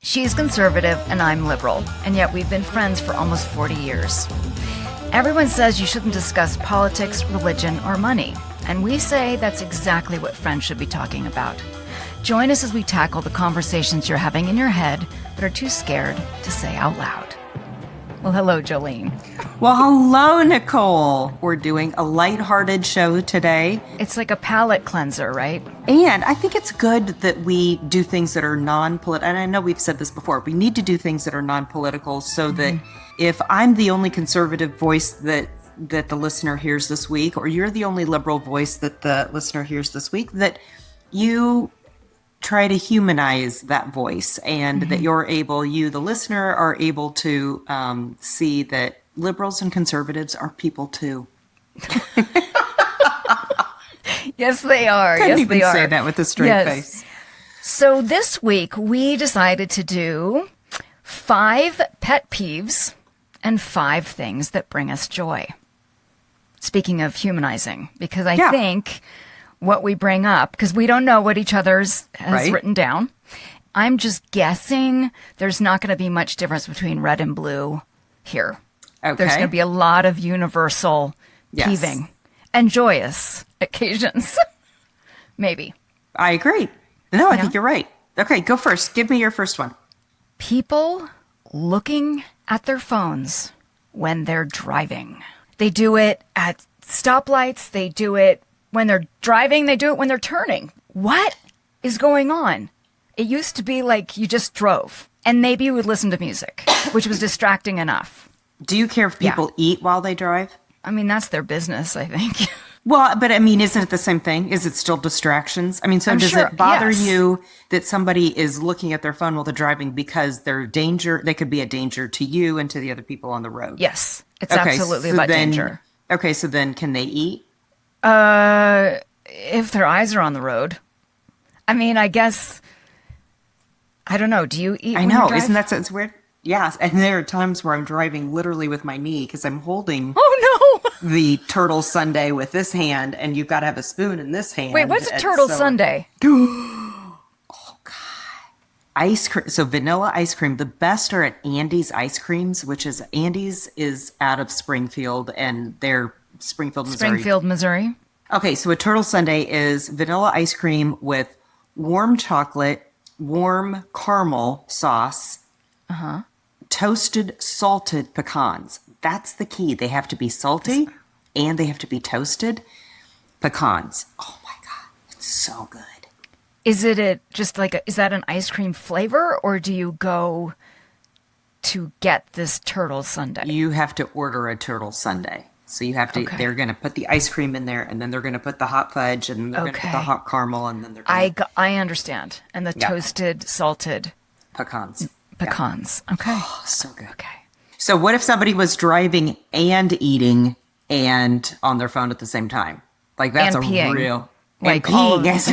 She's conservative and I'm liberal, and yet we've been friends for almost 40 years. Everyone says you shouldn't discuss politics, religion, or money, and we say that's exactly what friends should be talking about. Join us as we tackle the conversations you're having in your head but are too scared to say out loud. Well, hello, Jolene. Well, hello, Nicole. We're doing a lighthearted show today. It's like a palate cleanser, right? And I think it's good that we do things that are non-political. And I know we've said this before. We need to do things that are non-political so that if I'm the only conservative voice that the listener hears this week, or you're the only liberal voice that the listener hears this week, that you try to humanize that voice and that you're able, you, the listener, are able to see that liberals and conservatives are people too. Yes, they are. Couldn't yes, even they are. say that with a straight face. So this week we decided to do 5 pet peeves and 5 things that bring us joy. Speaking of humanizing, because I think what we bring up, because we don't know what each other's has written down. I'm just guessing there's not going to be much difference between red and blue here. Okay. There's going to be a lot of universal peeving and joyous occasions. Maybe. I agree. No, I think you're right. Okay, go first. Give me your first one. People looking at their phones when they're driving. They do it at stoplights. They do it when they're driving. They do it when they're turning. What is going on? It used to be like you just drove and maybe you would listen to music, which was distracting enough. Do you care if people eat while they drive? I mean, that's their business, I think. Well, but I mean, isn't it the same thing? Is it still distractions? I mean, so does it bother you that somebody is looking at their phone while they're driving because they could be a danger to you and to the other people on the road? Yes, it's absolutely about danger. Okay, so then can they eat? If their eyes are on the road. I mean, I guess, I don't know. Do you eat when you drive? Isn't that it's weird? Yes, and there are times where I'm driving literally with my knee because I'm holding the turtle sundae with this hand, and you've got to have a spoon in this hand. Wait, what's a turtle sundae? Oh, God. Ice cream. So vanilla ice cream. The best are at Andy's Ice Creams, which is Andy's is out of Springfield, and they're Springfield, Missouri. Okay, so a turtle sundae is vanilla ice cream with warm chocolate, warm caramel sauce, toasted salted pecans. That's the key. They have to be salty and they have to be toasted pecans. Oh my God, it's so good. Is it is that an ice cream flavor, or do you go to get this turtle sundae? You have to order a turtle sundae. So you have to, they're going to put the ice cream in there, and then they're going to put the hot fudge, and they're going to put the hot caramel, and then they're going to... I understand. And the toasted, salted... Pecans. Pecans. Yeah. Okay. Oh, so good. Okay. So what if somebody was driving and eating and on their phone at the same time? Like that's and peeing. Real... Like and peeing, yes.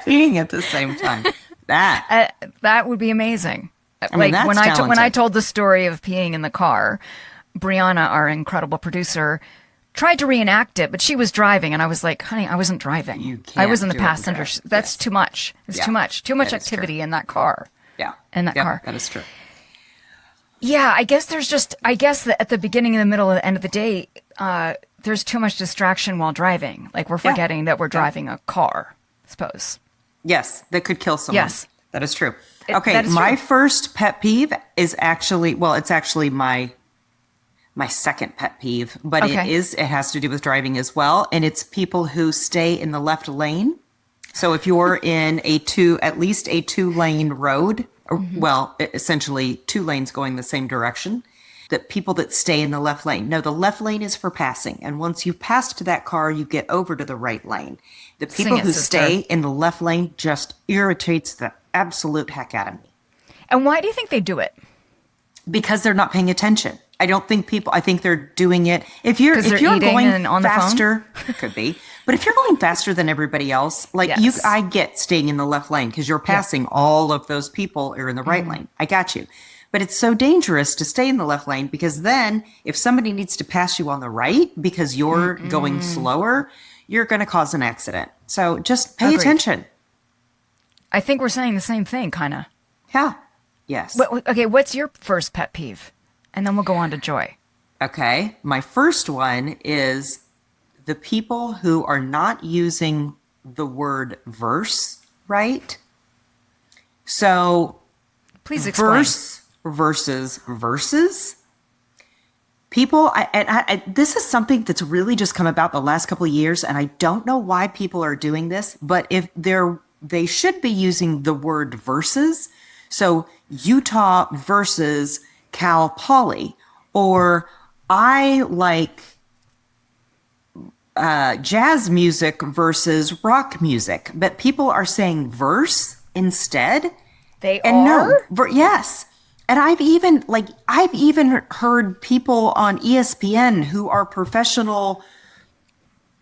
Peeing at the same time. That would be amazing. I mean, that's talented. When I told the story of peeing in the car... Brianna, our incredible producer, tried to reenact it, but she was driving, and I was like, honey, I wasn't driving. I was in the passenger. That's too much. It's too much. Too much activity in that car. Yeah. In that car. That is true. Yeah, I guess that at the beginning, in the middle, and the end of the day, there's too much distraction while driving. Like we're forgetting that we're driving a car, I suppose. Yes, that could kill someone. Yes. That is true. Okay, my first pet peeve is actually, it's actually my second pet peeve, but it has to do with driving as well. And it's people who stay in the left lane. So if you're in at least a 2-lane road, essentially 2 lanes going the same direction, that people that stay in the left lane. No, the left lane is for passing. And once you've passed that car, you get over to the right lane. The people who stay in the left lane just irritates the absolute heck out of me. And why do you think they do it? Because they're not paying attention. I think they're doing it. If you're going faster, could be. But if you're going faster than everybody else, I get staying in the left lane because you're passing all of those people are in the right lane. I got you. But it's so dangerous to stay in the left lane because then if somebody needs to pass you on the right because you're going slower, you're going to cause an accident. So just pay attention. I think we're saying the same thing, kind of. Yeah. Yes. Okay, what's your first pet peeve? And then we'll go on to joy. Okay. My first one is the people who are not using the word verse right. So, please explain. Verse versus verses. People, this is something that's really just come about the last couple of years, and I don't know why people are doing this, but if they should be using the word verses. So Utah versus Cal Poly, or I like jazz music versus rock music, but people are saying verse instead. They are? No, yes. And I've even heard people on ESPN who are professional,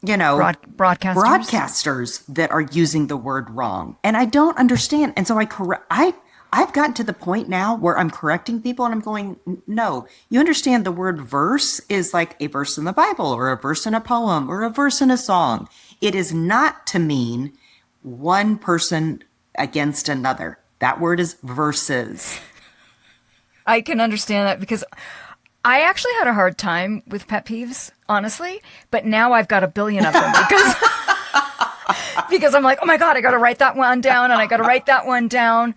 broadcasters that are using the word wrong. And I don't understand. And so I've gotten to the point now where I'm correcting people and I'm going, no, you understand the word verse is like a verse in the Bible or a verse in a poem or a verse in a song. It is not to mean one person against another. That word is verses. I can understand that because I actually had a hard time with pet peeves, honestly, but now I've got a billion of them because I'm like, oh my God, I got to write that one down and I got to write that one down.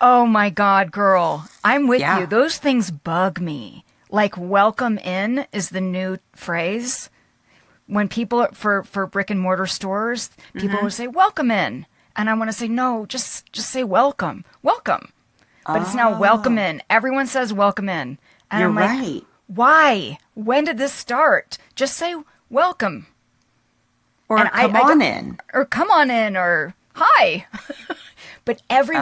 Oh my God, girl, I'm with you. Those things bug me. Like welcome in is the new phrase. When people for brick and mortar stores, people will say welcome in. And I want to say, no, just say welcome. Welcome. But it's now welcome in. Everyone says welcome in. And You're I'm like, right. Why? When did this start? Just say welcome. Or come on in. Or come on in or hi. But every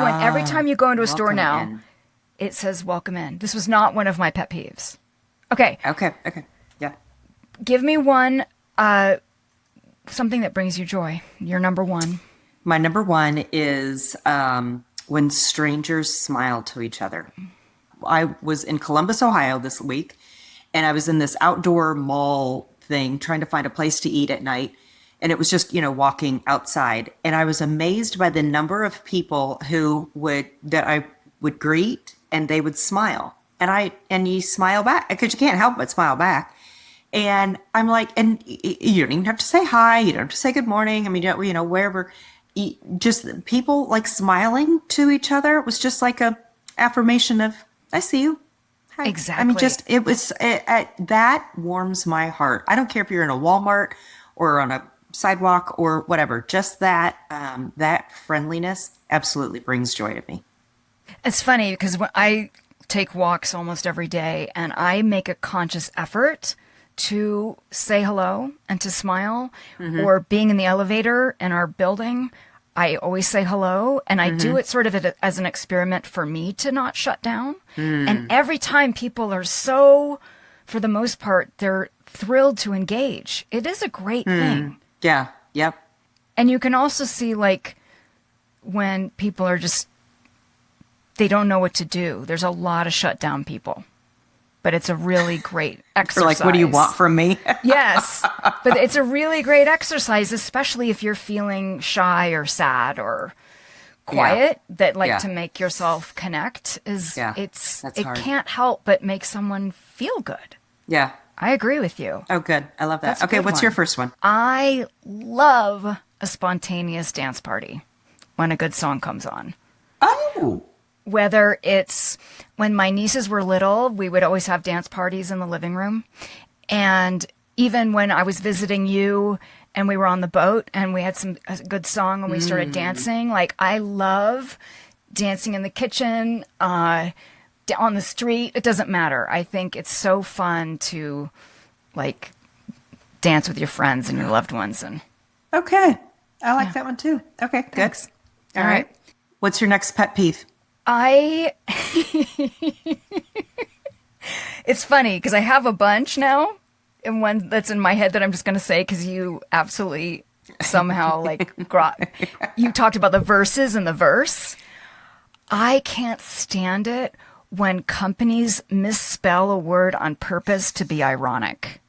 time you go into a store now, it says welcome in. This was not one of my pet peeves. Okay. Okay. Yeah. Give me one, something that brings you joy. Your number one. My number one is when strangers smile to each other. I was in Columbus, Ohio this week, and I was in this outdoor mall thing trying to find a place to eat at night. And it was just, walking outside. And I was amazed by the number of people that I would greet and they would smile. And you smile back because you can't help but smile back. And I'm like, and you don't even have to say hi. You don't have to say good morning. I mean, wherever. Just people like smiling to each other. It was just like a affirmation of, I see you. Hi. Exactly. I mean, that warms my heart. I don't care if you're in a Walmart or on a sidewalk or whatever. Just that friendliness absolutely brings joy to me. It's funny because when I take walks almost every day and I make a conscious effort to say hello and to smile, or being in the elevator in our building, I always say hello, and I do it sort of as an experiment for me to not shut down. And every time people are so, for the most part, they're thrilled to engage. It is a great thing. Yeah. Yep. And you can also see like when people are just, they don't know what to do. There's a lot of shut down people. But it's a really great exercise. Or like, what do you want from me? Yes. But it's a really great exercise, especially if you're feeling shy or sad or quiet, to make yourself connect it hard. Can't help but make someone feel good. Yeah. I agree with you. Oh, good. I love that. Okay, what's your first one? I love a spontaneous dance party when a good song comes on. Oh. Whether it's when my nieces were little, we would always have dance parties in the living room. And even when I was visiting you and we were on the boat and we had a good song and we started dancing, like I love dancing in the kitchen, on the street. It doesn't matter. I think it's so fun to like dance with your friends and your loved ones. And okay. I like that one too. Okay, thanks. Good. All right. What's your next pet peeve? It's funny because I have a bunch now, and one that's in my head that I'm just going to say because you absolutely somehow you talked about the verses and the verse. I can't stand it when companies misspell a word on purpose to be ironic.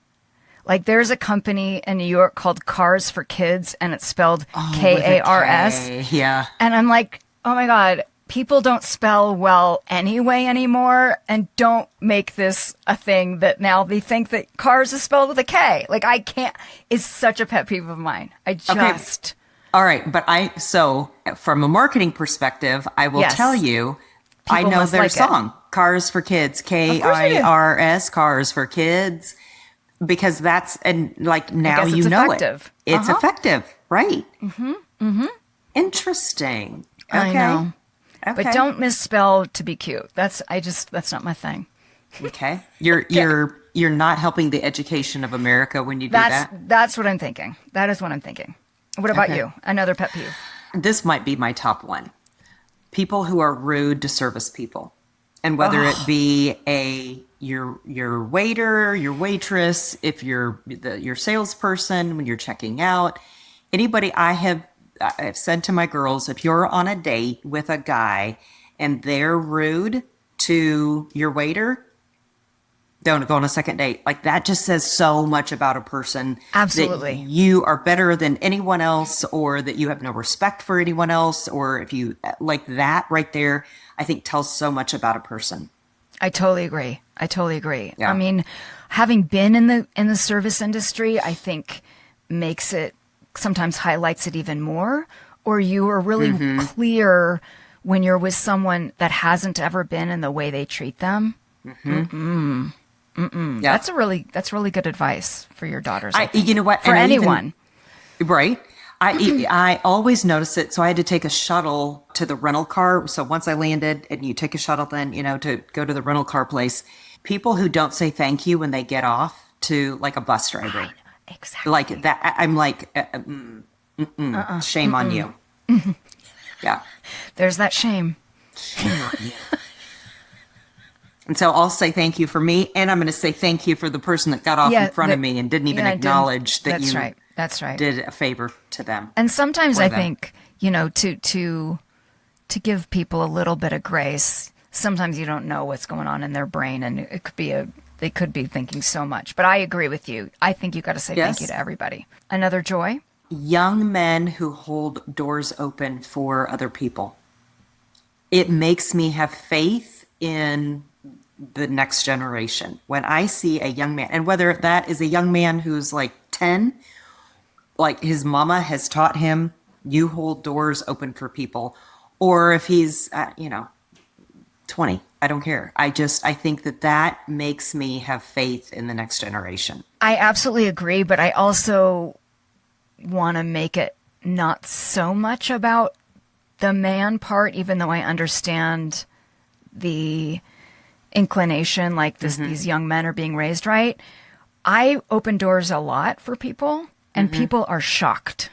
Like there's a company in New York called Cars for Kids and it's spelled Kars. Yeah. And I'm like, oh my God. people don't spell well anyway anymore, and don't make this a thing that now they think that cars is spelled with a K. Like, I can't, it's such a pet peeve of mine. I just... Okay. All right. But so from a marketing perspective, I will tell you, people I know their song, Cars for Kids, K-I-R-S, Cars for Kids, because that's, and like now you know effective. It's effective. Right. Mm-hmm. Mm-hmm. Interesting. Okay. I know. Okay. But don't misspell to be cute. That's not my thing. Okay. You're not helping the education of America when you do that? That's what I'm thinking. That is what I'm thinking. What about you? Another pet peeve. This might be my top one. People who are rude to service people. And whether it be your waiter, your waitress, if you're your salesperson, when you're checking out, anybody I've said to my girls, if you're on a date with a guy and they're rude to your waiter, don't go on a second date. Like, that just says so much about a person. Absolutely. That you are better than anyone else, or that you have no respect for anyone else, or if you like that right there, I think tells so much about a person. I totally agree. Yeah. I mean, having been in the service industry, I think makes it, sometimes highlights it even more, or you are really clear when you're with someone that hasn't ever been in the way they treat them. Mm-mm. Mm-mm. Yeah. That's really good advice for your daughters. You know what? For anyone. Right. I always notice it. So I had to take a shuttle to the rental car. So once I landed, and you take a shuttle then, to go to the rental car place, people who don't say thank you when they get off to like a bus driver. Right. Exactly. Like that. I'm like, shame on you. Yeah. There's that shame. Shame on you. And so I'll say thank you for me, and I'm going to say thank you for the person that got off in front of me and didn't even acknowledge that That's right. Did a favor to them. And sometimes I think, to give people a little bit of grace, sometimes you don't know what's going on in their brain, and it could be they could be thinking so much. But I agree with you. I think you got to say thank you to everybody. Another joy? Young men who hold doors open for other people. It makes me have faith in the next generation. When I see a young man, and whether that is a young man who's like 10, like his mama has taught him, you hold doors open for people, or if he's, 20, I don't care. I think that makes me have faith in the next generation. I absolutely agree, but I also want to make it not so much about the man part, even though I understand the inclination, like these young men are being raised right. I open doors a lot for people, and people are shocked.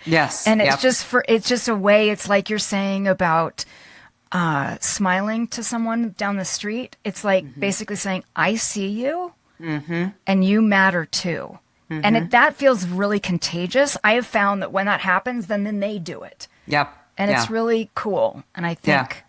Yes. And it's just a way, it's like you're saying about smiling to someone down the street. It's like basically saying, I see you and you matter too. And that feels really contagious. I have found that when that happens, then they do it. Yep. And it's really cool. And I think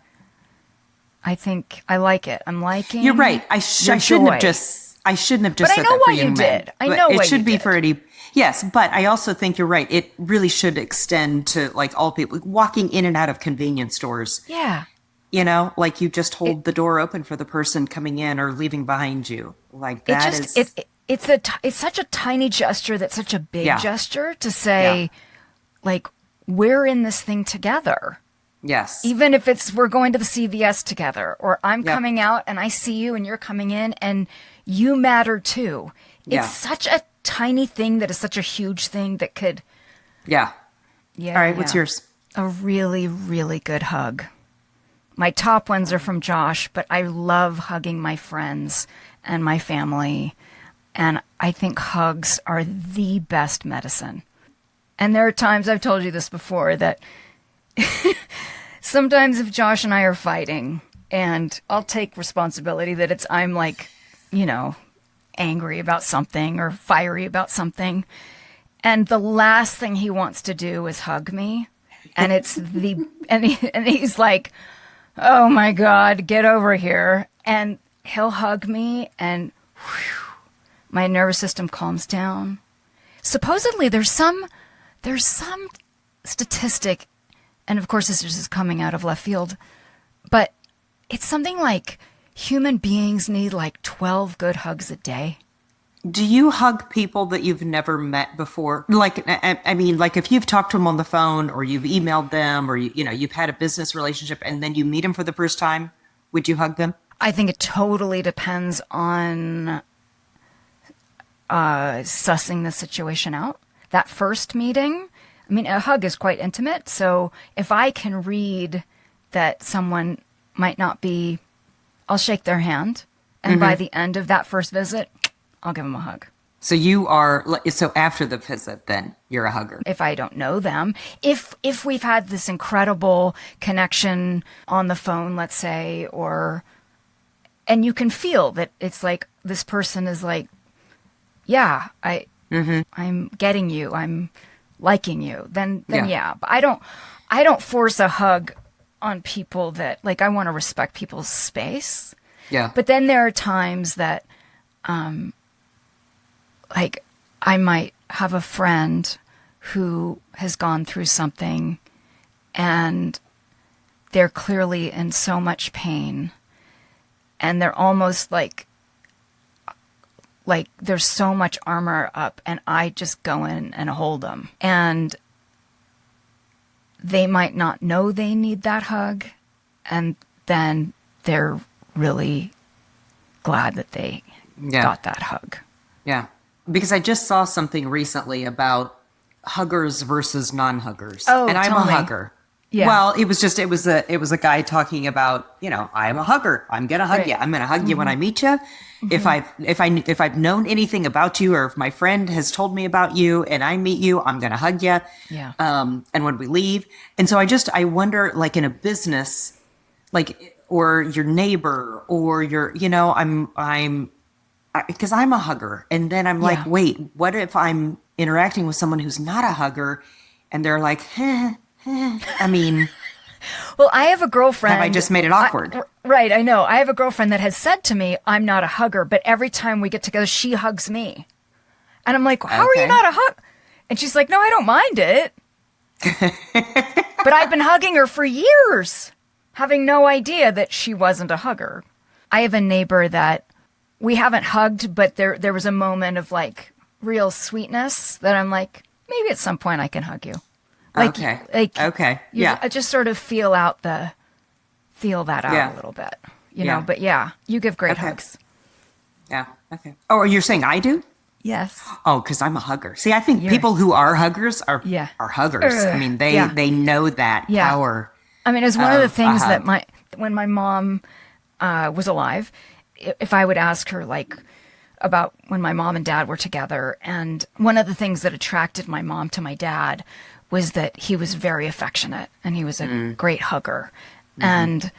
I like it. I'm liking. You're right. I shouldn't have just but said that for you young men. Did. I know what you did. It should be for any. Yes, but I also think you're right. It really should extend to like all people walking in and out of convenience stores. Yeah. Like you just hold the door open for the person coming in or leaving behind you. Like that it's such a tiny gesture that's such a big gesture to say, like, we're in this thing together. Yes. Even if we're going to the CVS together, or I'm coming out and I see you and you're coming in and you matter too. It's such a tiny thing that is such a huge thing that could. Yeah. Yeah. All right. What's yours? A really, really good hug. My top ones are from Josh, but I love hugging my friends and my family. And I think hugs are the best medicine. And there are times, I've told you this before, that sometimes if Josh and I are fighting, and I'll take responsibility that I'm like, angry about something or fiery about something. And the last thing he wants to do is hug me. And and he's like, oh my God, get over here. And he'll hug me and my nervous system calms down. Supposedly there's some statistic and of course this is just coming out of left field, but it's something like human beings need like 12 good hugs a day. Do you hug people that you've never met before? Like, I mean, like if you've talked to them on the phone or you've emailed them or, you've had a business relationship and then you meet them for the first time, would you hug them? I think it totally depends on sussing the situation out. That first meeting, I mean, a hug is quite intimate. So if I can read that someone might not be, I'll shake their hand. And by the end of that first visit, I'll give them a hug. So so after the visit, then you're a hugger. If I don't know them, if we've had this incredible connection on the phone, let's say, and you can feel that it's like this person is like, yeah, I'm getting you, I'm liking you, then yeah. But I don't force a hug on people that, like, I want to respect people's space. Yeah. But then there are times that, like, I might have a friend who has gone through something and they're clearly in so much pain and they're almost like there's so much armor up, and I just go in and hold them. And they might not know they need that hug, and then they're really glad that they got that hug. Yeah. Because I just saw something recently about huggers versus non-huggers. Oh, and I'm a hugger. Yeah. Well, it was a guy talking about, I'm a hugger. I'm going to hug you. I'm going to hug you when I meet you. If I've known anything about you, or if my friend has told me about you and I meet you, I'm going to hug you. Yeah. And when we leave. And so I wonder, like in a business, like, or your neighbor or because I'm a hugger. And then I'm like, wait, what if I'm interacting with someone who's not a hugger and they're like, I mean, well, I have a girlfriend. Have I just made it awkward? Right. I know. I have a girlfriend that has said to me, I'm not a hugger, but every time we get together, she hugs me. And I'm like, how are you not a hug? And she's like, no, I don't mind it. But I've been hugging her for years, having no idea that she wasn't a hugger. I have a neighbor that we haven't hugged, but there was a moment of like real sweetness that I'm like, maybe at some point I can hug you. Like, okay. Yeah. I just sort of feel that out a little bit, know, but you give great hugs. Yeah. Okay. Oh, you're saying I do? Yes. Oh, because I'm a hugger. See, I think people who are huggers are huggers. I mean, they know that power. I mean, it's one of the things that when my mom was alive, if I would ask her, like, about when my mom and dad were together, and one of the things that attracted my mom to my dad was that he was very affectionate and he was a great hugger. And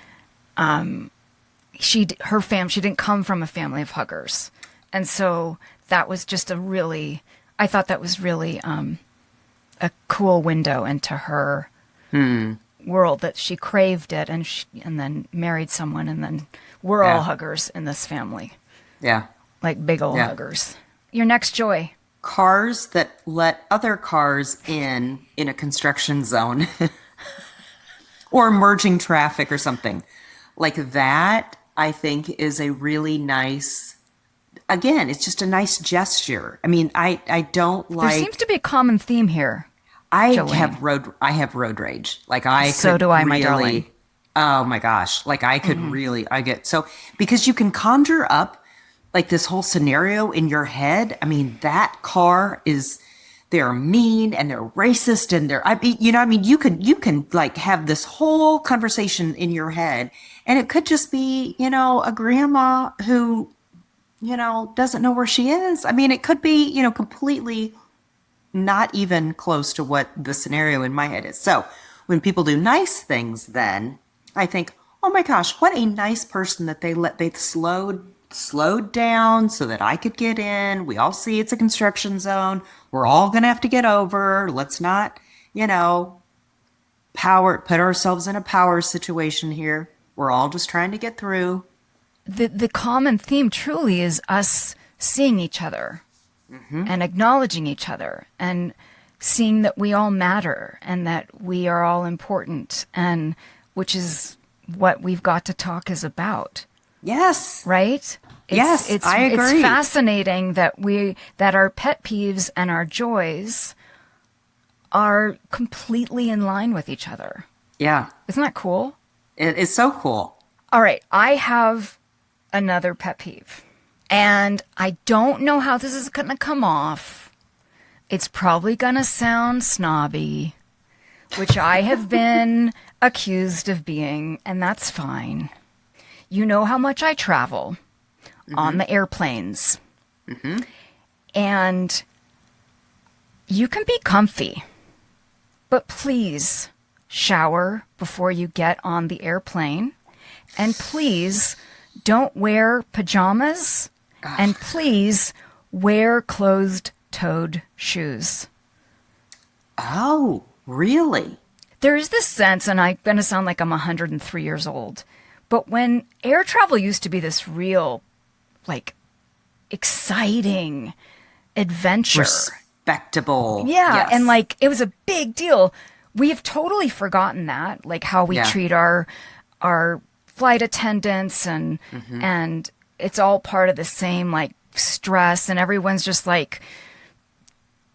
she didn't come from a family of huggers. And so that was just I thought that was really a cool window into her world, that she craved it and then married someone, and then we're all huggers in this family. Yeah. Like big old huggers. Your next joy. Cars that let other cars in a construction zone or merging traffic or something like that, I think is a really nice, again, it's just a nice gesture. I mean, I don't like. There seems to be a common theme here. I have road rage. Like So do I, my darling. Oh my gosh. Like I could because you can conjure up like this whole scenario in your head. I mean, that car they're mean and they're racist and you can like have this whole conversation in your head, and it could just be, a grandma who, doesn't know where she is. I mean, it could be, completely not even close to what the scenario in my head is. So when people do nice things, then I think, oh my gosh, what a nice person that they slowed down so that I could get in. We all see it's a construction zone. We're all going to have to get over. Let's not, put ourselves in a power situation here. We're all just trying to get through. The common theme truly is us seeing each other and acknowledging each other and seeing that we all matter and that we are all important, and which is what We've Got to Talk is about. Yes. Right? I agree. It's fascinating that our pet peeves and our joys are completely in line with each other. Yeah. Isn't that cool? It is so cool. All right. I have another pet peeve. And I don't know how this is going to come off. It's probably going to sound snobby, which I have been accused of being, and that's fine. You know how much I travel on the airplanes. Mm-hmm. And you can be comfy, but please shower before you get on the airplane. And please don't wear pajamas. And please wear closed-toed shoes. Oh, really? There is this sense, and I'm going to sound like I'm 103 years old, but when air travel used to be this real, like, exciting adventure. Respectable. Yeah, yes. and, like, it was a big deal. We have totally forgotten that, like, how we treat our flight attendants, and it's all part of the same, like, stress, and everyone's just, like,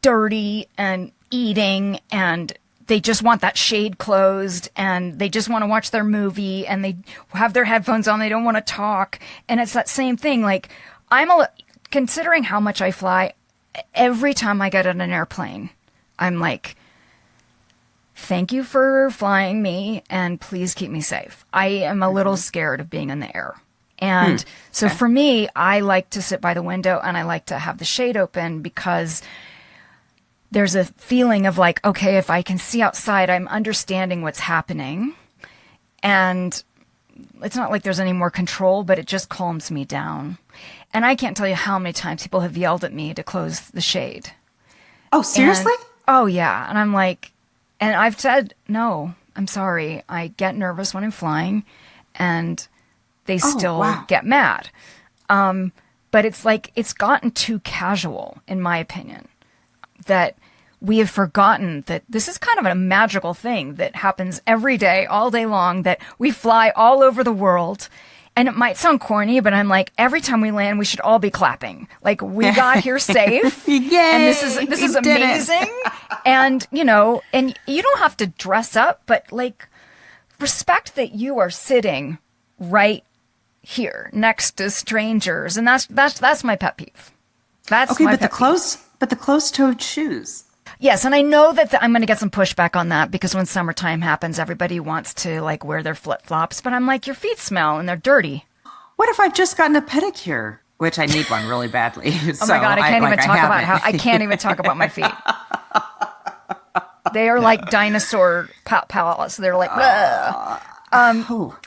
dirty and eating, and they just want that shade closed, and they just want to watch their movie, and they have their headphones on, they don't want to talk, and it's that same thing. Like, considering how much I fly, every time I get on an airplane, I'm like, thank you for flying me, and please keep me safe. I am a little scared of being in the air. And so for me, I like to sit by the window and I like to have the shade open because there's a feeling of like, okay, if I can see outside, I'm understanding what's happening. And it's not like there's any more control, but it just calms me down. And I can't tell you how many times people have yelled at me to close the shade. Oh, seriously? Oh, yeah. And I'm like, and I've said, no, I'm sorry. I get nervous when I'm flying, and they still get mad. But it's like, it's gotten too casual, in my opinion, that we have forgotten that this is kind of a magical thing that happens every day, all day long, that we fly all over the world. And it might sound corny, but I'm like, every time we land, we should all be clapping. Like, we got here safe. Yay! And this is amazing. And, you know, and you don't have to dress up, but like, respect that you are sitting right here next to strangers. And that's my pet peeve. That's okay, my but pet the closed-toed shoes. Yes, and I know that I'm going to get some pushback on that because when summertime happens, everybody wants to like wear their flip-flops. But I'm like, your feet smell and they're dirty. What if I've just gotten a pedicure? Which I need one really badly. Oh my God, I can't even talk about my feet. They are like dinosaur palace. They're like,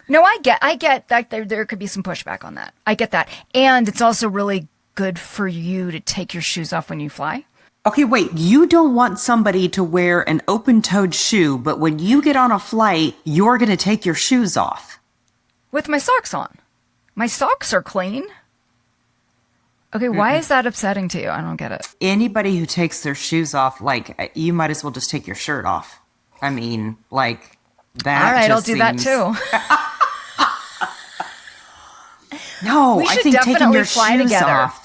no, I get that there could be some pushback on that. I get that. And it's also really good for you to take your shoes off when you fly. Okay, wait, you don't want somebody to wear an open-toed shoe, but when you get on a flight, you're going to take your shoes off. With my socks on. My socks are clean. Okay, why is that upsetting to you? I don't get it. Anybody who takes their shoes off, like, you might as well just take your shirt off. I mean, like, that. All right, I'll do that too. No, we should I think definitely taking your fly shoes together. off.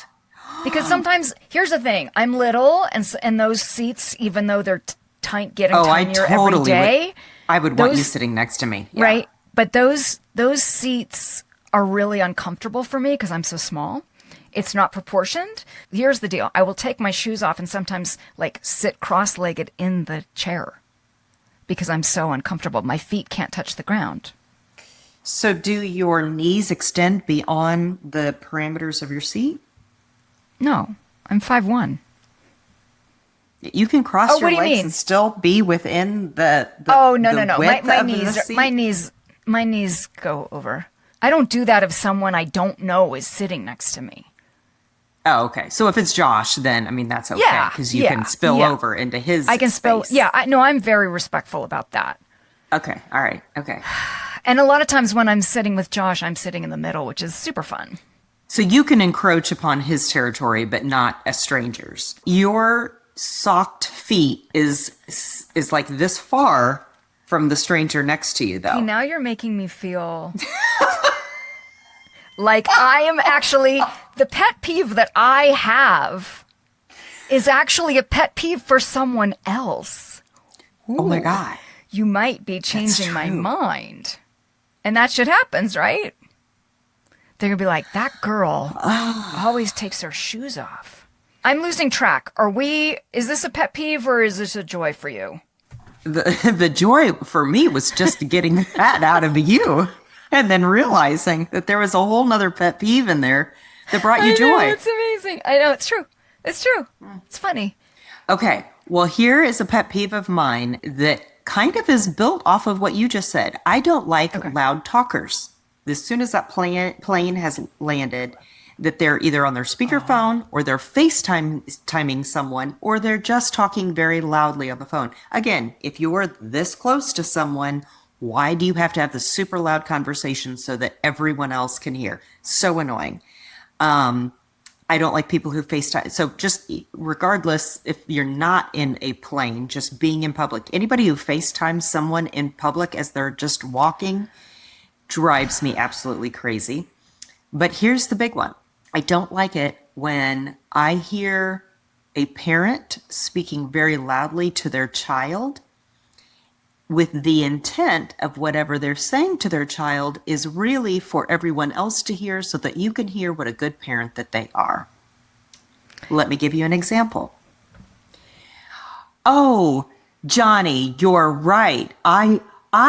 Because sometimes, here's the thing, I'm little, and those seats, even though they're getting tinier every day. I would want you sitting next to me. Yeah. Right? But those seats are really uncomfortable for me because I'm so small. It's not proportioned. Here's the deal. I will take my shoes off and sometimes like sit cross-legged in the chair because I'm so uncomfortable. My feet can't touch the ground. So do your knees extend beyond the parameters of your seat? No, I'm 5'1". You can cross your legs and still be within the oh, no. width My of knees, the seat? my knees go over. I don't do that if someone I don't know is sitting next to me. Oh, okay. So if it's Josh, then, I mean, that's okay. Because you can spill over into his I can space. spill. Yeah, I'm very respectful about that. Okay. All right. Okay. And a lot of times when I'm sitting with Josh, I'm sitting in the middle, which is super fun. So you can encroach upon his territory, but not a stranger's. Your socked feet is like this far from the stranger next to you, though. Okay, now you're making me feel like I am actually, the pet peeve that I have is actually a pet peeve for someone else. Ooh, oh my God. You might be changing my mind. And that shit happens, right? They're going to be like, that girl always takes her shoes off. I'm losing track. Is this a pet peeve or is this a joy for you? The joy for me was just getting that out of you and then realizing that there was a whole nother pet peeve in there that brought you joy. It's amazing. I know, it's true. It's true. It's funny. Okay. Well, here is a pet peeve of mine that kind of is built off of what you just said. I don't like loud talkers. As soon as that plane has landed, that they're either on their speakerphone or they're FaceTiming someone or they're just talking very loudly on the phone. Again, if you are this close to someone, why do you have to have this super loud conversation so that everyone else can hear? So annoying. I don't like people who FaceTime. So just regardless, if you're not in a plane, just being in public, anybody who FaceTimes someone in public as they're just walking drives me absolutely crazy. But here's the big one. I don't like it when I hear a parent speaking very loudly to their child with the intent of whatever they're saying to their child is really for everyone else to hear so that you can hear what a good parent that they are. Let me give you an example. Oh, Johnny, you're right. I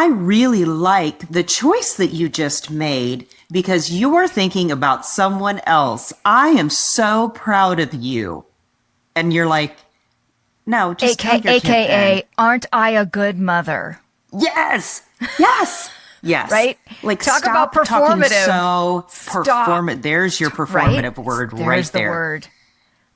really like the choice that you just made because you are thinking about someone else. I am so proud of you. And you're like, no, just AKA, aren't I a good mother? Yes. Yes. Yes. Right? Like, talk about performative. There's your performative word There's right there. The word.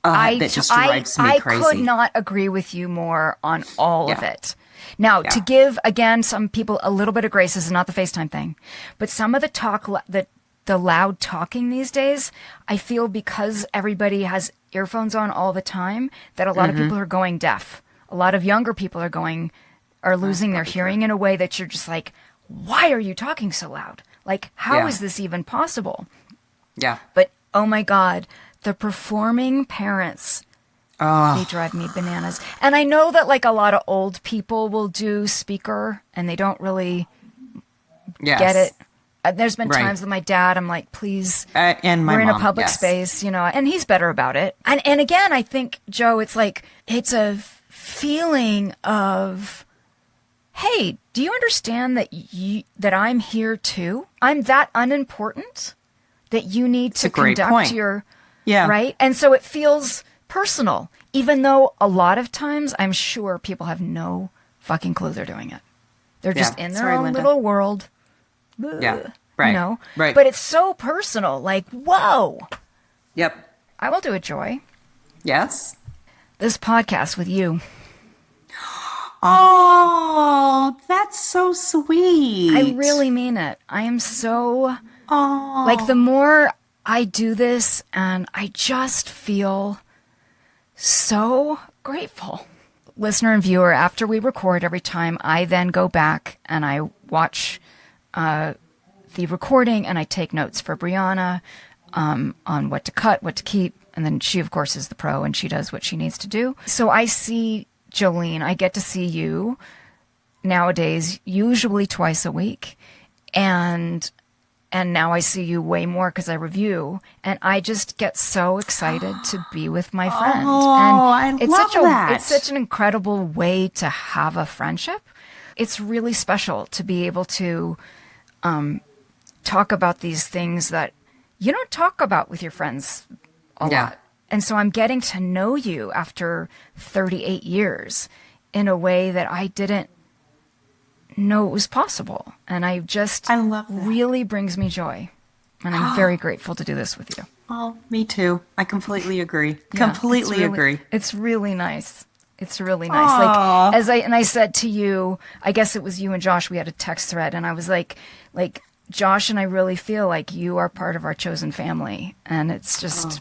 That just drives me crazy. I could not agree with you more on all of it. Now, to give, again, some people a little bit of grace, this is not the FaceTime thing, but some of the loud talking these days, I feel because everybody has earphones on all the time, that a lot of people are going deaf. A lot of younger people are losing their hearing in a way that you're just like, why are you talking so loud? Like, how is this even possible? Yeah. But, oh my God, the performing parents, they drive me bananas. And I know that like a lot of old people will do speaker and they don't really get it. There's been times with my dad, I'm like, please, and my we're in mom, a public space, and he's better about it. And again, I think, Joe, it's like, it's a feeling of, hey, do you understand that I'm here too? I'm that unimportant that you need to conduct your, right? And so it feels personal, even though a lot of times I'm sure people have no fucking clue they're doing it. They're just in their own little world. Yeah. Right. Right. But it's so personal. Like, whoa. Yep. I will do it, Joy. Yes. This podcast with you. Oh, that's so sweet. I really mean it. I am so, like, the more I do this, and I just feel so grateful. Listener and viewer, after we record every time, I then go back and I watch the recording and I take notes for Brianna on what to cut, what to keep. And then she, of course, is the pro and she does what she needs to do. So I see Jolene, I get to see you nowadays, usually twice a week. And now I see you way more because I review. And I just get so excited to be with my friend. Oh, and I love that. It's such an incredible way to have a friendship. It's really special to be able to talk about these things that you don't talk about with your friends a lot. And so I'm getting to know you after 38 years in a way that I didn't know it was possible. And I love that. Really brings me joy. And I'm very grateful to do this with you. Oh, me too. I completely agree. Agree. It's really nice. It's really nice. Aww. Like I said to you, I guess it was you and Josh, we had a text thread and I was like Josh and I really feel like you are part of our chosen family. And it's just,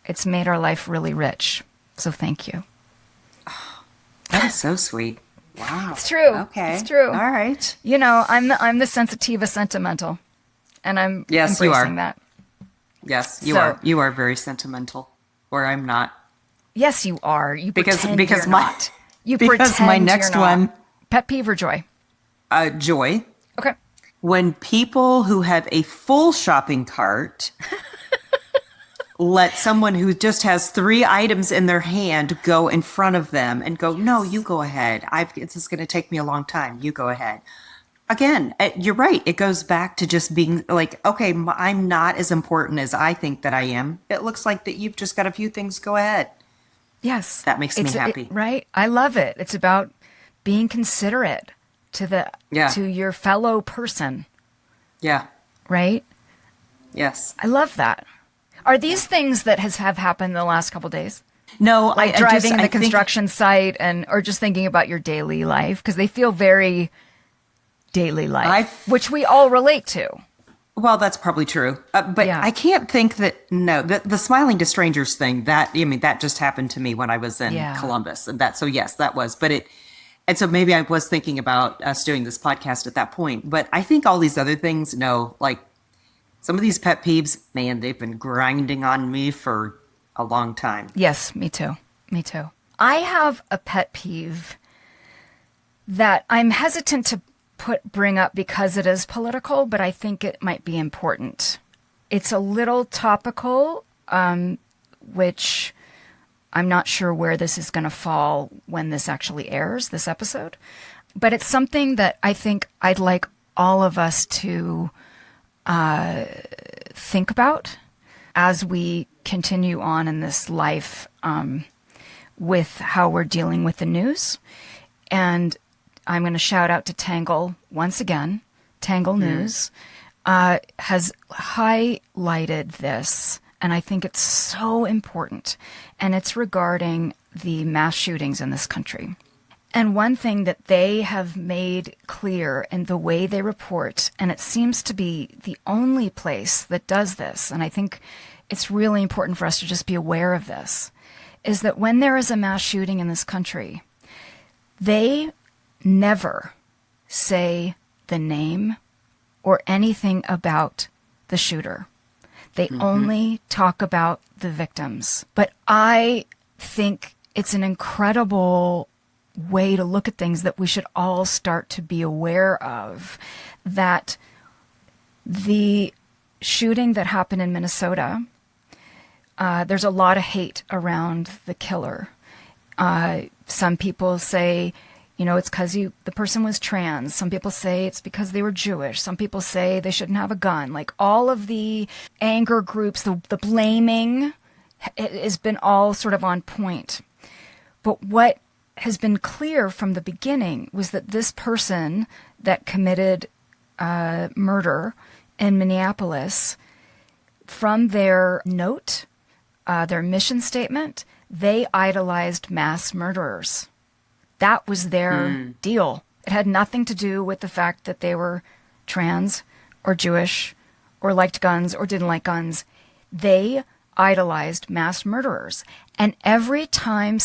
it's made our life really rich. So thank you. That is so sweet. Wow. It's true. Okay. It's true. All right. You know, I'm the sensitiva sentimental, and I'm embracing that. Yes, you are. You are very sentimental, or I'm not. Yes, you are. You because pretend because you're my not. You because pretend my next you're not. one, pet peeve or joy? Joy. Okay. When people who have a full shopping cart let someone who just has 3 items in their hand go in front of them and go, no, you go ahead. This is going to take me a long time. You go ahead. Again, you're right. It goes back to just being like, okay, I'm not as important as I think that I am. It looks like that you've just got a few things. Go ahead. Yes. That makes me happy. Right? I love it. It's about being considerate to your fellow person. Yeah. Right? Yes. I love that. Are these things that have happened in the last couple of days? No, like driving in the construction site or just thinking about your daily life, because they feel very daily life, which we all relate to. Well, that's probably true. But I can't think that, the smiling to strangers thing, that just happened to me when I was in Columbus. And so yes, that was, and so maybe I was thinking about us doing this podcast at that point, but I think all these other things, like some of these pet peeves, man, they've been grinding on me for a long time. Yes, me too. Me too. I have a pet peeve that I'm hesitant to bring up because it is political, but I think it might be important. It's a little topical, which I'm not sure where this is going to fall when this actually airs, this episode. But it's something that I think I'd like all of us to think about as we continue on in this life with how we're dealing with the news. And I'm going to shout out to Tangle once again. Tangle News has highlighted this, and I think it's so important. And it's regarding the mass shootings in this country. And one thing that they have made clear in the way they report, and it seems to be the only place that does this, and I think it's really important for us to just be aware of this, is that when there is a mass shooting in this country, they never say the name or anything about the shooter. They only talk about the victims. But I think it's an incredible way to look at things that we should all start to be aware of, that the shooting that happened in Minnesota, there's a lot of hate around the killer. Some people say, it's because the person was trans. Some people say it's because they were Jewish. Some people say they shouldn't have a gun. Like all of the anger groups, the blaming has been all sort of on point. But what has been clear from the beginning was that this person that committed murder in Minneapolis, from their note, their mission statement, they idolized mass murderers. That was their deal. It had nothing to do with the fact that they were trans or Jewish or liked guns or didn't like guns. They idolized mass murderers. And every time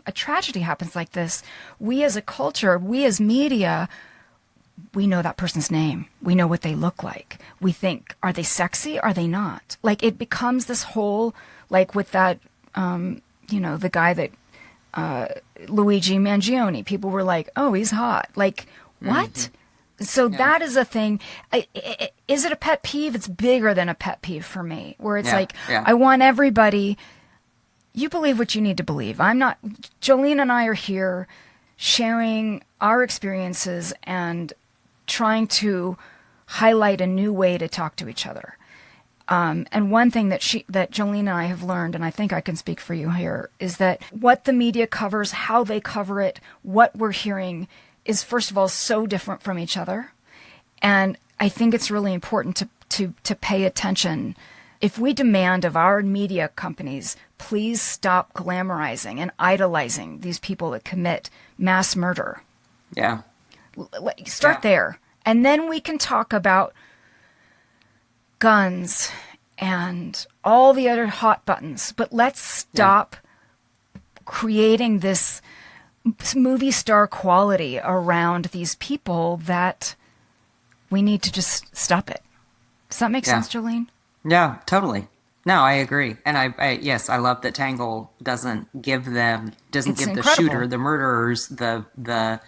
a tragedy happens like this, we as a culture, we as media, we know that person's name. We know what they look like. We think, are they sexy? Are they not? Like it becomes this whole, like with that, the guy that, Luigi Mangione, people were like, oh, he's hot. Like, what? So that is a thing. Is it a pet peeve? It's bigger than a pet peeve for me, where it's I want everybody, you believe what you need to believe. Jolene and I are here sharing our experiences and trying to highlight a new way to talk to each other. And one thing that Jolene and I have learned, and I think I can speak for you here, is that what the media covers, how they cover it, what we're hearing is, first of all, so different from each other. And I think it's really important to pay attention. If we demand of our media companies, please stop glamorizing and idolizing these people that commit mass murder. Yeah. Start there. And then we can talk about guns and all the other hot buttons. But let's stop creating this movie star quality around these people that we need to just stop it. Does that make sense, Jolene? Yeah, totally. No, I agree. And yes, I love that Tangle doesn't give the shooter, the murderers, the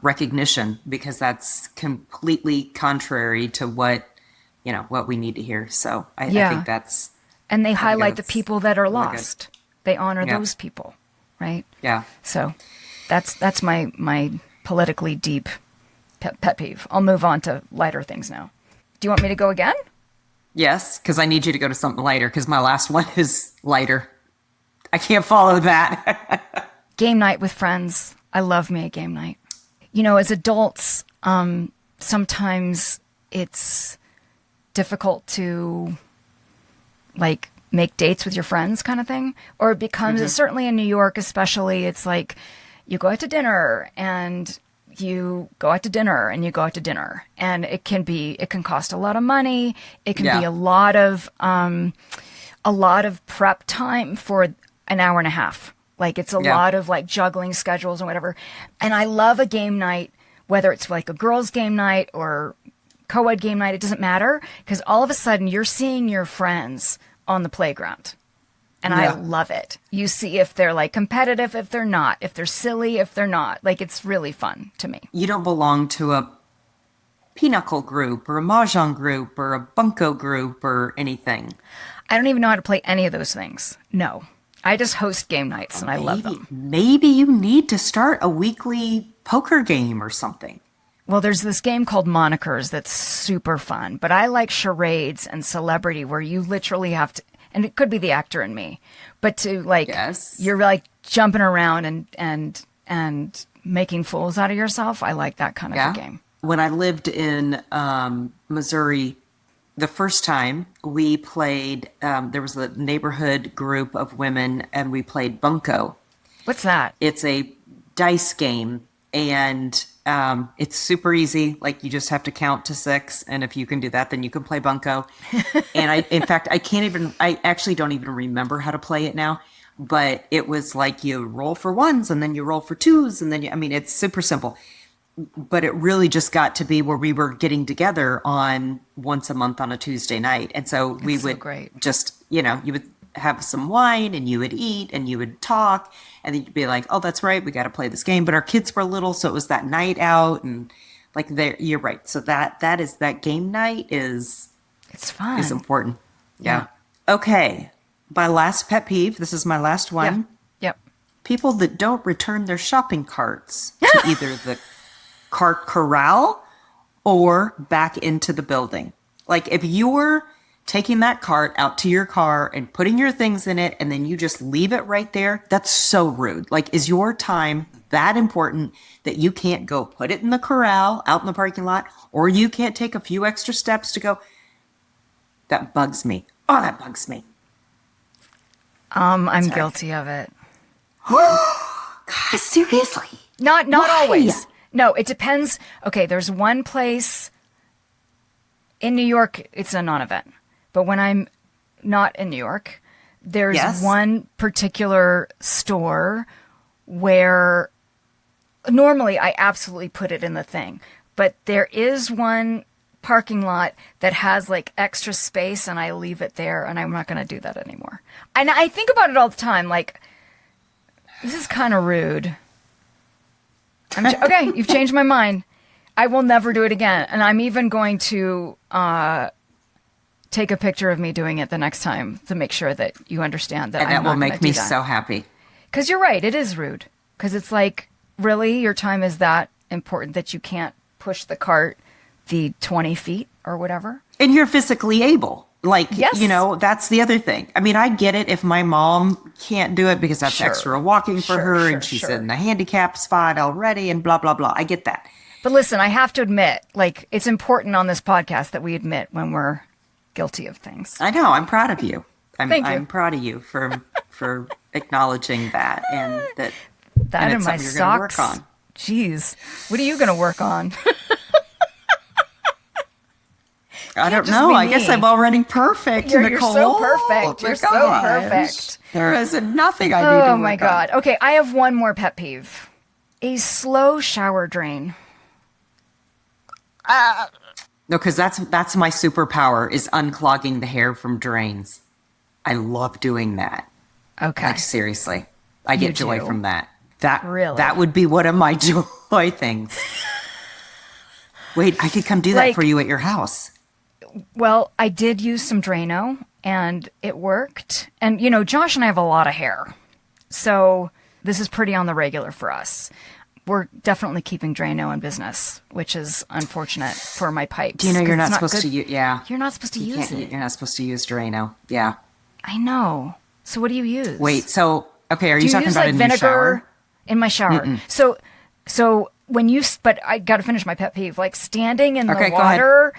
recognition, because that's completely contrary to what we need to hear. So I think that's, and they highlight the people that are lost. They honor those people, right? Yeah. So that's my politically deep pet peeve. I'll move on to lighter things now. Do you want me to go again? Yes, because I need you to go to something lighter, because my last one is lighter. I can't follow that. Game night with friends. I love me a game night. As adults, sometimes it's difficult to make dates with your friends kind of thing. Or it becomes, certainly in New York especially, it's like you go out to dinner and you go out to dinner and you go out to dinner. And it can cost a lot of money. It can be a lot of prep time for an hour and a half. It's a lot of juggling schedules and whatever. And I love a game night, whether it's a girls' game night or co-ed game night, it doesn't matter. Because all of a sudden you're seeing your friends on the playground. And I love it. You see if they're competitive, if they're not, if they're silly, if they're not. It's really fun to me. You don't belong to a pinochle group or a mahjong group or a bunko group or anything. I don't even know how to play any of those things. No. I just host game nights and I love them. Maybe you need to start a weekly poker game or something. Well, there's this game called Monikers that's super fun, but I like charades and celebrity where you literally have to, and it could be the actor in me, but to you're jumping around and making fools out of yourself. I like that kind of a game. When I lived in Missouri, the first time we played, there was a neighborhood group of women and we played bunko. What's that? It's a dice game and it's super easy. You just have to count to 6. And if you can do that, then you can play bunko. And I actually don't even remember how to play it now, but it was you roll for 1s and then you roll for 2s. And then it's super simple. But it really just got to be where we were getting together on once a month on a Tuesday night. And so we would just, you would have some wine and you would eat and you would talk and then you'd be like, oh, that's right, we got to play this game. But our kids were little, so it was that night out and you're right. So that game night it's fun. Is important. Yeah. Okay. My last pet peeve, this is my last one. Yep. People that don't return their shopping carts to either the cart corral or back into the building. If you're taking that cart out to your car and putting your things in it and then you just leave it right there, that's so rude. Is your time that important that you can't go put it in the corral out in the parking lot, or you can't take a few extra steps to go? That bugs me. Oh, that bugs me. I'm guilty of it. God, seriously? Not always. No, it depends. Okay, there's one place in New York, it's a non-event. But when I'm not in New York, there's one particular store where normally I absolutely put it in the thing. But there is one parking lot that has extra space and I leave it there and I'm not going to do that anymore. And I think about it all the time. This is kind of rude. Okay, you've changed my mind. I will never do it again. And I'm even going to take a picture of me doing it the next time to make sure that you understand that. And that will make me so happy. Because you're right, it is rude. Because it's really, your time is that important that you can't push the cart the 20 feet or whatever. And you're physically able. That's the other thing. I get it if my mom can't do it because that's extra walking for her and she's in the handicap spot already and blah, blah, blah. I get that. But listen, I have to admit, it's important on this podcast that we admit when we're guilty of things. I know. I'm proud of you. Thank you. I'm proud of you for acknowledging that and that and my socks. Gonna work on. Jeez. What are you going to work on? I don't know. I guess I'm already perfect, Nicole. You're so perfect. You're so perfect. There is nothing I need to work on. Oh, my God. Okay, I have one more pet peeve. A slow shower drain. No, because that's my superpower, is unclogging the hair from drains. I love doing that. Okay. Like, seriously. I get joy from that. Really? That would be one of my joy things. Wait, I could come do that for you at your house. Well, I did use some Drano, and it worked. And, Josh and I have a lot of hair. So this is pretty on the regular for us. We're definitely keeping Drano in business, which is unfortunate for my pipes. Do you know you're not supposed to use? Yeah. You're not supposed to use it. You're not supposed to use Drano. Yeah. I know. So what do you use? Wait, so, okay, are you talking about in your shower? In my shower. Mm-mm. So when but I got to finish my pet peeve, like standing in the water,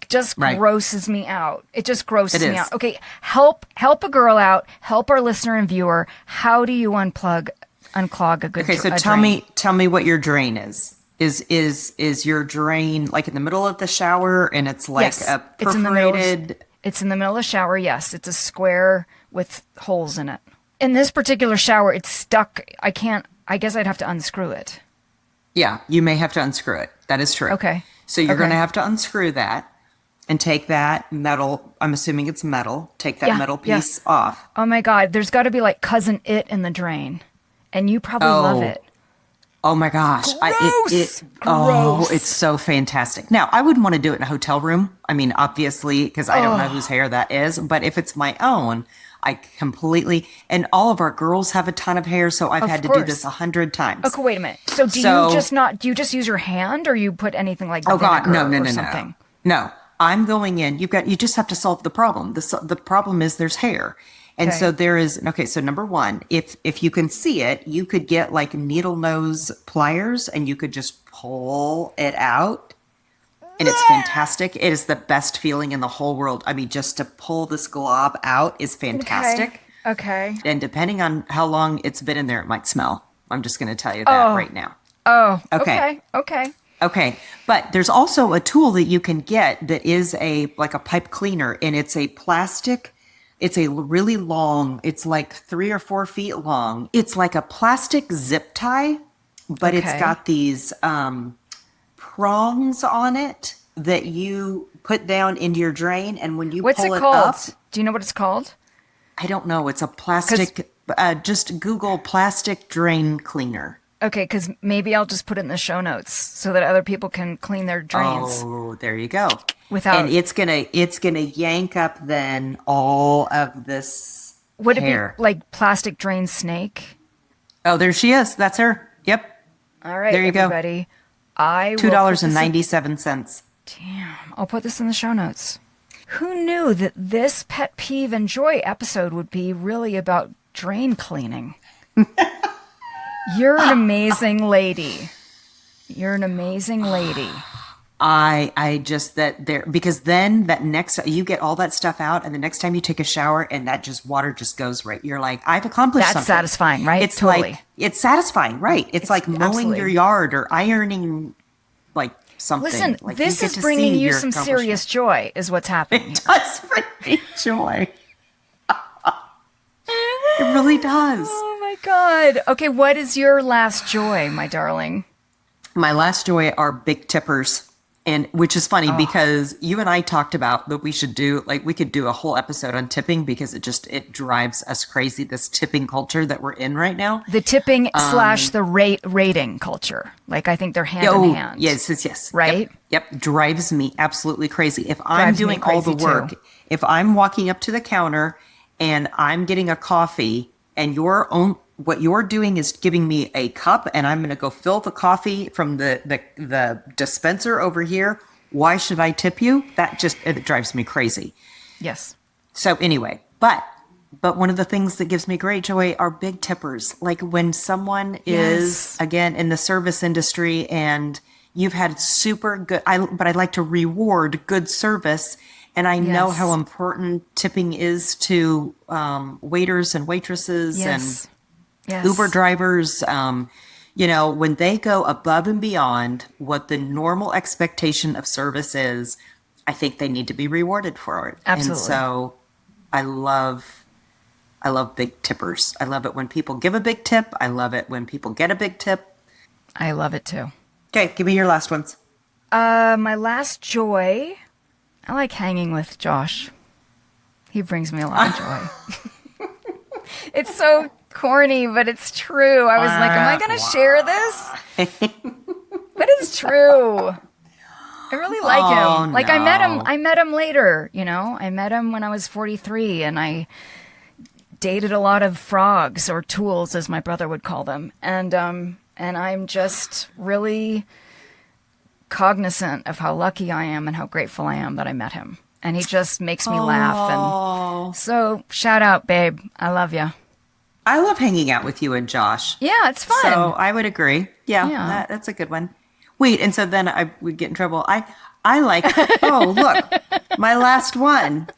just grosses me out. It just grosses me out. Okay, help a girl out, help our listener and viewer. How do you unclog a good Okay, so tell me what your drain is. Is your drain like in the middle of the shower, and it's like a perforated? It's in the middle of the shower, yes. It's a square with holes in it. In this particular shower, it's stuck. I guess I'd have to unscrew it. Yeah, you may have to unscrew it. That is true. Okay. So you're going to have to unscrew that and take that metal, I'm assuming it's metal, take that metal piece off. Oh my God, there's got to be like Cousin It in the drain. And you probably love it. Oh my gosh. Gross. It's so fantastic. Now, I wouldn't want to do it in a hotel room. I mean, obviously, because I don't know whose hair that is. But if it's my own, I completely, and all of our girls have a ton of hair, so I've had to do this 100 times. Okay, wait a minute. So do you just use your hand, or you put anything like vinegar or something? No, I'm going in. You just have to solve the problem. The problem is there's hair. And so there is, so number one, if you can see it, you could get like needle nose pliers and you could just pull it out. And it's fantastic. It is the best feeling in the whole world. I mean, just to pull this glob out is fantastic. Okay. And depending on how long it's been in there, it might smell. I'm just going to tell you that right now. Oh, okay. Okay. But there's also a tool that you can get that is like a pipe cleaner, and it's a plastic. It's a really long, it's like 3 or 4 feet long. It's like a plastic zip tie, but it's got these prongs on it that you put down into your drain. And when you pull it up. Do you know what it's called? I don't know. It's a plastic, just Google plastic drain cleaner. Okay, because maybe I'll just put it in the show notes so that other people can clean their drains. Oh, there you go. And it's gonna yank up then all of this Would hair. It be like plastic drain snake? Oh, there she is. That's her. Yep. All right, there you everybody. Go. $2.97. Damn. I'll put this in the show notes. Who knew that this pet peeve and joy episode would be really about drain cleaning? You're an amazing lady. You're an amazing lady. I just because then that next, you get all that stuff out, and the next time you take a shower and that water just goes right. You're like, I've accomplished something. That's satisfying, right? It's totally. It's satisfying, right? It's like mowing your yard or ironing like something. Listen, like this is bringing you some serious joy is what's happening. It does bring me joy. It really does. Oh my God. Okay, what is your last joy, my darling? My last joy are big tippers. And which is funny because you and I talked about that we should do, we could do a whole episode on tipping because it drives us crazy, this tipping culture that we're in right now. The tipping / the rating culture. I think they're hand in hand. Yes. Right? Yep. Drives me absolutely crazy. If I'm doing all the work, if I'm walking up to the counter and I'm getting a coffee and what you're doing is giving me a cup and I'm going to go fill the coffee from the dispenser over here. Why should I tip you? It drives me crazy. Yes. So anyway, but one of the things that gives me great joy are big tippers. Like when someone is, again, in the service industry and you've had super good, but I like to reward good service. And I know how important tipping is to waiters and waitresses and Uber drivers. when they go above and beyond what the normal expectation of service is, I think they need to be rewarded for it. Absolutely. And so I love big tippers. I love it when people give a big tip. I love it when people get a big tip. I love it too. Okay, give me your last ones. My last joy, I like hanging with Josh. He brings me a lot of joy. It's so corny, but it's true. I was like, am I going to share this? But it's true. I really like him. Like, no. I met him later, I met him when I was 43, and I dated a lot of frogs, or tools, as my brother would call them. And I'm just really cognizant of how lucky I am and how grateful I am that I met him. And he just makes me laugh. And so shout out, babe. I love you. I love hanging out with you and Josh. Yeah, it's fun. So I would agree. Yeah. That's a good one. Wait, and so then I would get in trouble. I like, oh, look, my last one.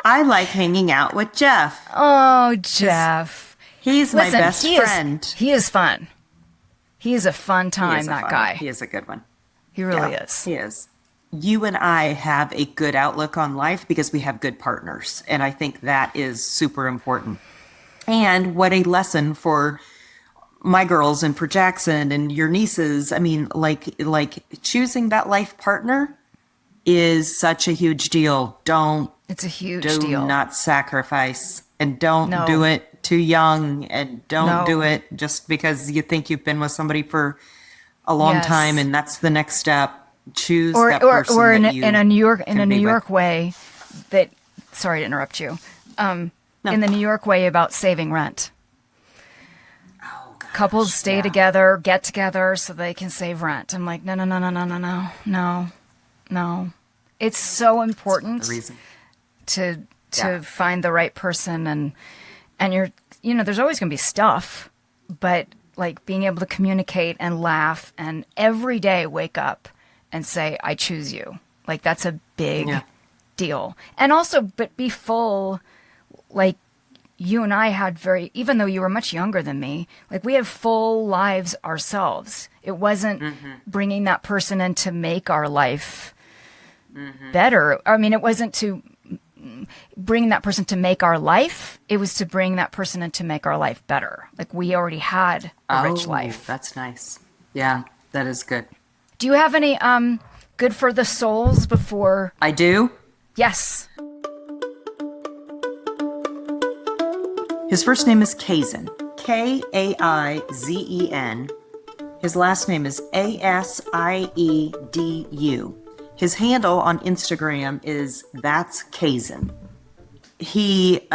I like hanging out with Jeff. Oh, Jeff. He's my best friend. He is fun. He is a fun time, guy. He is a good one. He really is. He is. You and I have a good outlook on life because we have good partners. And I think that is super important. And what a lesson for my girls and for Jackson and your nieces. I mean, like choosing that life partner is such a huge deal. It's a huge deal. Do not sacrifice, and don't do it too young, and don't do it just because you think you've been with somebody for a long time and that's the next step. Choose that person or in that a New York way that, sorry to interrupt you, in the New York way about saving rent. Oh, gosh, couples stay together, get together so they can save rent. I'm like, no. It's so important to find the right person, and you're, there's always going to be stuff, but like being able to communicate and laugh and every day wake up and say, I choose you. Like, that's a big deal. And also, but be full, like, you and I had even though you were much younger than me, like, we have full lives ourselves. It wasn't bringing that person in to make our life better. I mean, it wasn't to bring that person to make our life. It was to bring that person in to make our life better. Like, we already had a rich life. That's nice. Yeah, that is good. Do you have any good for the souls before? I do. Yes. His first name is Kaizen. Kaizen. His last name is Asiedu. His handle on Instagram is That's Kaizen. He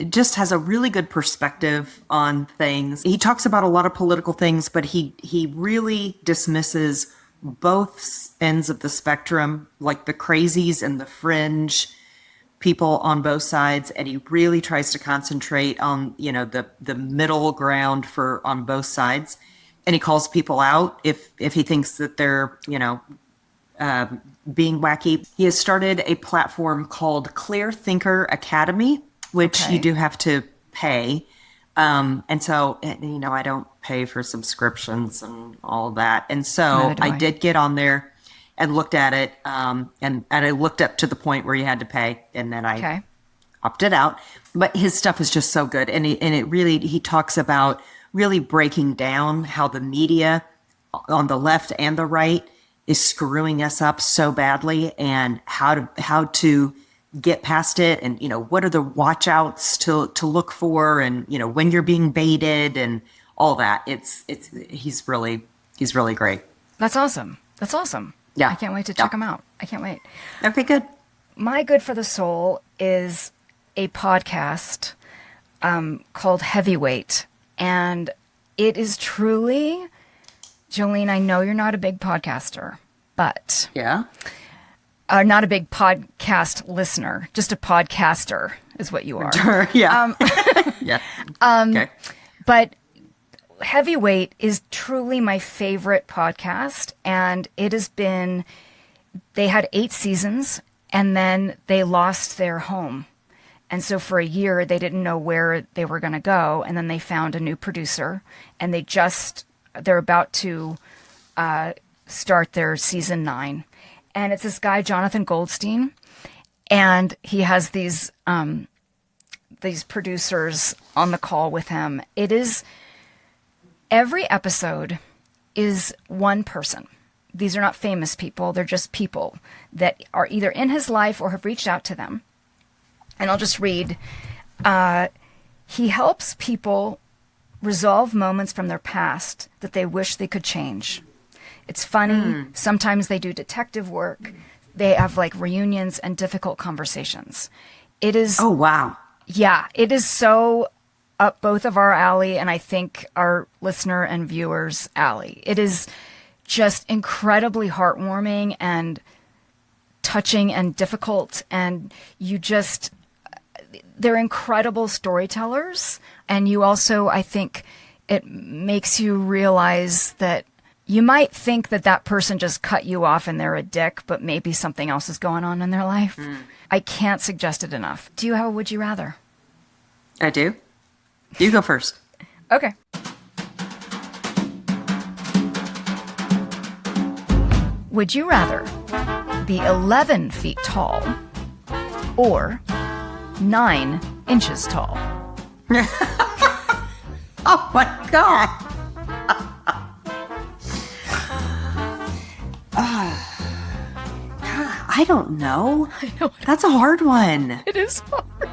just has a really good perspective on things. He talks about a lot of political things, but he really dismisses both ends of the spectrum, like the crazies and the fringe people on both sides. And he really tries to concentrate on, the middle ground on both sides. And he calls people out if he thinks that they're, being wacky. He has started a platform called Clear Thinker Academy, which you do have to pay. And so, I don't pay for subscriptions and all that. And so I did get on there and looked at it. And I looked up to the point where you had to pay, and then I opted out. But his stuff is just so good. And he talks about really breaking down how the media on the left and the right is screwing us up so badly, and how to get past it, and what are the watch outs to look for, and when you're being baited and all that. He's really great. That's awesome. Yeah, I can't wait to check him out. I can't wait. Okay, good. My good for the soul is a podcast called Heavyweight, and it is truly, Jolene, I know you're not a big podcaster, but not a big podcast listener, just a podcaster is what you are. Yeah. Okay. But Heavyweight is truly my favorite podcast, and they had 8 seasons, and then they lost their home. And so for a year, they didn't know where they were going to go. And then they found a new producer, and they're about to start their season 9. And it's this guy, Jonathan Goldstein. And he has these producers on the call with him. Every episode is one person. These are not famous people. They're just people that are either in his life or have reached out to them. And I'll just read. He helps people resolve moments from their past that they wish they could change. It's funny. Sometimes they do detective work. They have like reunions and difficult conversations. It is. Oh, wow. Yeah, it is so up both of our alley, and I think our listener and viewers' alley. It is just incredibly heartwarming and touching and difficult, and they're incredible storytellers. And you also, I think, it makes you realize that you might think that person just cut you off and they're a dick, but maybe something else is going on in their life. I can't suggest it enough. Do you have a would you rather? I do. You go first. Okay. Would you rather be 11 feet tall or 9 inches tall? Oh my God. I don't know. That's a hard one. It is hard.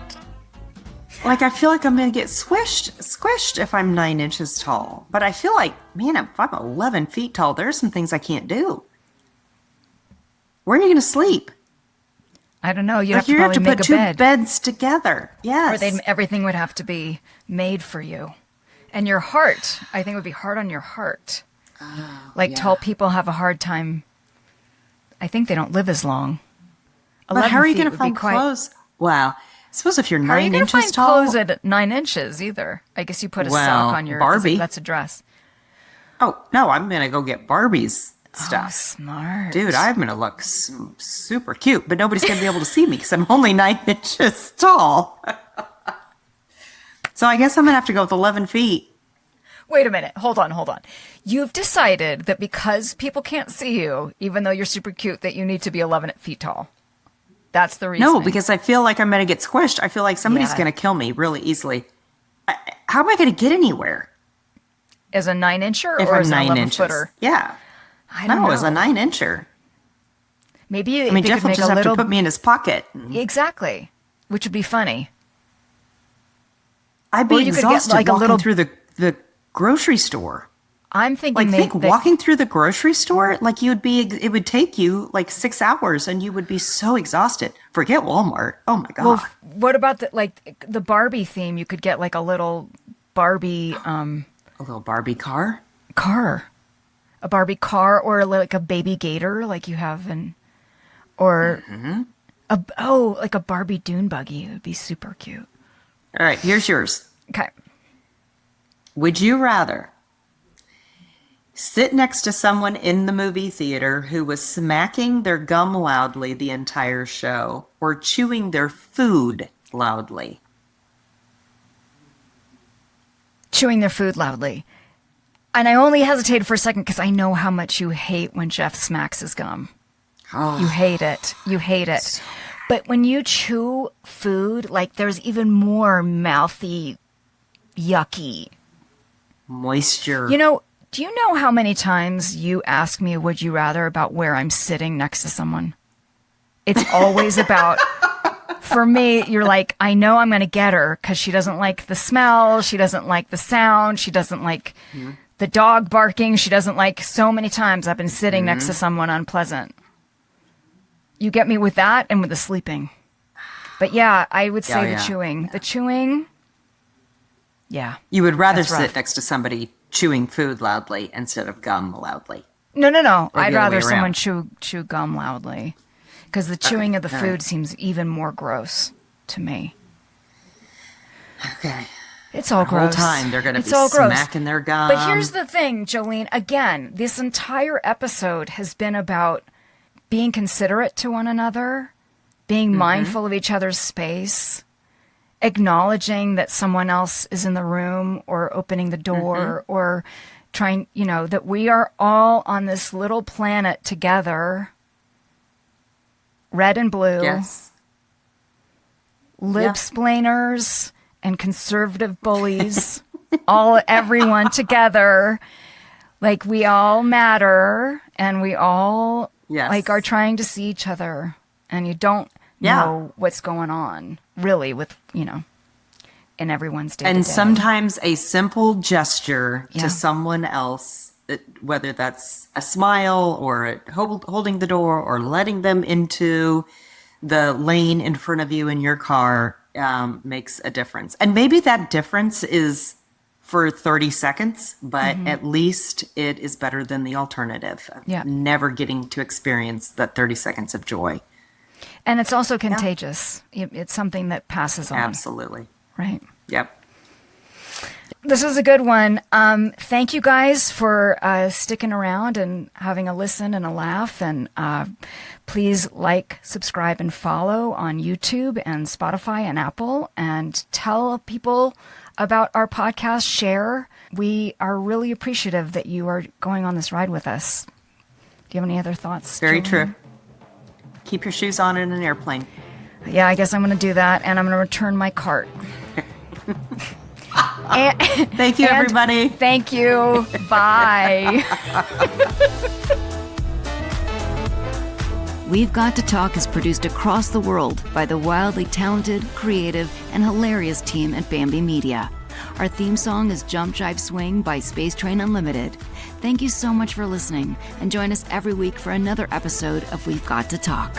Like, I feel like I'm going to get squished if I'm 9 inches tall. But I feel like, man, if I'm 11 feet tall, there's some things I can't do. Where are you going to sleep? I don't know. You'd have to probably make put a bed. 2 beds together. Yes. Or everything would have to be made for you. And your heart, I think, would be hard on your heart. Oh, tall people have a hard time. I think they don't live as long. But how are you going to find clothes? Wow. I suppose if you're 9 inches find tall. Clothes at 9 inches either. I guess you put a sock on your Barbie. That's a dress. Oh, no, I'm going to go get Barbie's stuff. Oh, smart. Dude, I'm going to look super cute, but nobody's going to be able to see me because I'm only 9 inches tall. So I guess I'm going to have to go with 11 feet. Wait a minute. Hold on. You've decided that because people can't see you, even though you're super cute, that you need to be 11 feet tall. That's the reason. No, because I feel like I'm going to get squished. I feel like somebody's going to kill me really easily. How am I going to get anywhere? As a 9-incher or as an 9 11-footer? Yeah. I don't know. As a 9-incher. Maybe Jeff will just have to put me in his pocket. Exactly. Which would be funny. I'd be exhausted walking through the grocery store. I'm thinking walking through the grocery store, it would take you 6 hours and you would be so exhausted. Forget Walmart. Oh my God. Well, what about the Barbie theme? You could get a little Barbie, a little Barbie car? A Barbie car, or a baby gator like you have or a Barbie dune buggy. It would be super cute. All right, here's yours. Okay. Would you rather sit next to someone in the movie theater who was smacking their gum loudly the entire show or chewing their food loudly? Chewing their food loudly. And I only hesitated for a second because I know how much you hate when Jeff smacks his gum. Oh. You hate it. So but when you chew food, there's even more mouthy, yucky moisture. Do you know how many times you ask me, would you rather, about where I'm sitting next to someone? It's always about, for me, you're like, I know I'm going to get her because she doesn't like the smell. She doesn't like the sound. She doesn't like the dog barking. She doesn't like, so many times I've been sitting next to someone unpleasant. You get me with that and with the sleeping. But yeah, I would say the chewing. Yeah. The chewing, yeah. You would rather sit next to somebody chewing food loudly instead of gum loudly. No. I'd rather someone chew gum loudly. Because the chewing of the food seems even more gross to me. Okay. It's all gross. The whole time they're going to be smacking their gum. But here's the thing, Jolene. Again, this entire episode has been about being considerate to one another, being mindful of each other's space, acknowledging that someone else is in the room or opening the door or trying, that we are all on this little planet together, red and blue, lip-splainers and conservative bullies, everyone together. Like, we all matter, and we all are trying to see each other, and you don't know what's going on really with, in everyone's day-to-day. And sometimes a simple gesture to someone else, whether that's a smile or holding the door or letting them into the lane in front of you in your car, makes a difference. And maybe that difference is for 30 seconds, but at least it is better than the alternative of never getting to experience that 30 seconds of joy. And it's also contagious. It's something that passes on. Absolutely. Right. Yep. This was a good one. Thank you guys for sticking around and having a listen and a laugh. And please like, subscribe, and follow on YouTube and Spotify and Apple. And tell people about our podcast. Share. We are really appreciative that you are going on this ride with us. Do you have any other thoughts? Very Julie? true. Keep your shoes on in an airplane. Yeah, I guess I'm going to do that. And I'm going to return my cart. Thank you, everybody. Thank you. Bye. We've Got to Talk is produced across the world by the wildly talented, creative, and hilarious team at Bambi Media. Our theme song is Jump Jive Swing by Space Train Unlimited. Thank you so much for listening, and join us every week for another episode of We've Got to Talk.